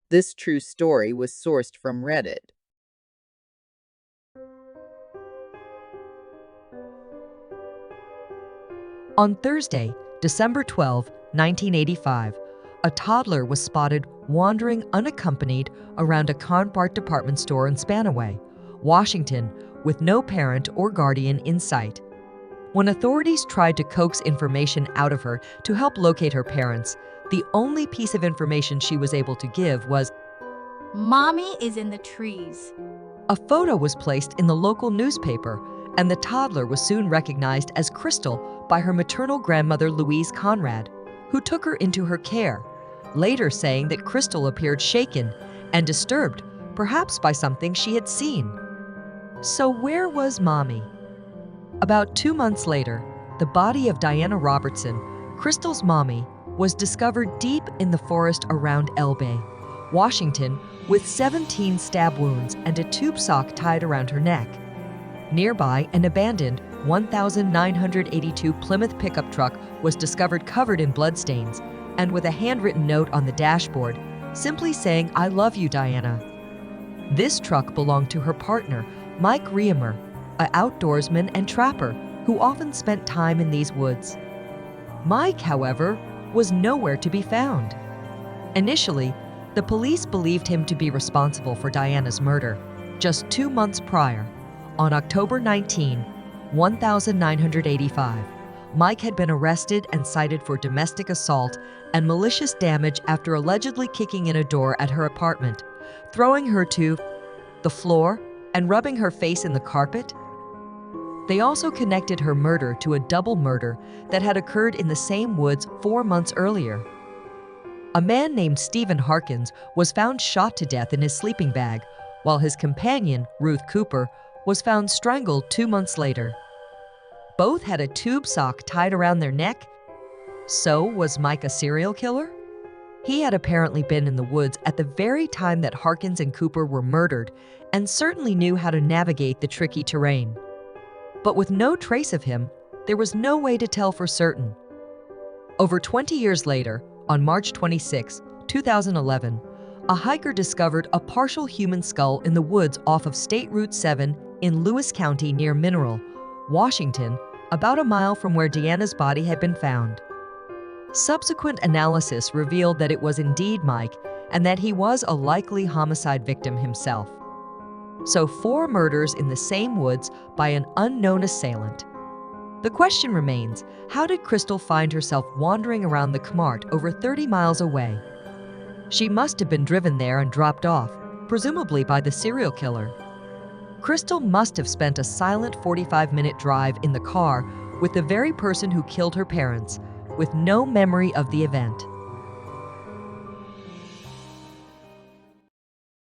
This true story was sourced from Reddit. On Thursday, December 12, 1985, a toddler was spotted wandering unaccompanied around a Conpart department store in Spanaway, Washington, with no parent or guardian in sight. When authorities tried to coax information out of her to help locate her parents, the only piece of information she was able to give was, "Mommy is in the trees." a photo was placed in the local newspaper, and the toddler was soon recognized as Crystal by her maternal grandmother Louise Conrad, who took her into her care, later saying that Crystal appeared shaken and disturbed, perhaps by something she had seen. So where was Mommy? About 2 months later, the body of Diana Robertson, Crystal's mommy, was discovered deep in the forest around Elbay, Washington, with 17 stab wounds and a tube sock tied around her neck. Nearby, an abandoned 1982 Plymouth pickup truck was discovered covered in bloodstains and with a handwritten note on the dashboard, simply saying, "I love you, Diana." This truck belonged to her partner, Mike Riemer, an outdoorsman and trapper who often spent time in these woods. Mike, however, was nowhere to be found. Initially, the police believed him to be responsible for Diana's murder just 2 months prior. On October 19, 1985, Mike had been arrested and cited for domestic assault and malicious damage after allegedly kicking in a door at her apartment, throwing her to the floor, and rubbing her face in the carpet. They also connected her murder to a double murder that had occurred in the same woods 4 months earlier. A man named Stephen Harkins was found shot to death in his sleeping bag, while his companion, Ruth Cooper, was found strangled 2 months later. Both had a tube sock tied around their neck. So, was Mike a serial killer? He had apparently been in the woods at the very time that Harkins and Cooper were murdered and certainly knew how to navigate the tricky terrain. But with no trace of him, there was no way to tell for certain. Over 20 years later, on March 26, 2011, a hiker discovered a partial human skull in the woods off of State Route 7 in Lewis County near Mineral, Washington, about a mile from where Diana's body had been found. Subsequent analysis revealed that it was indeed Mike and that he was a likely homicide victim himself. So 4 murders in the same woods by an unknown assailant. The question remains, how did Crystal find herself wandering around the Kmart over 30 miles away? She must have been driven there and dropped off, presumably by the serial killer. Crystal must have spent a silent 45-minute drive in the car with the very person who killed her parents, with no memory of the event.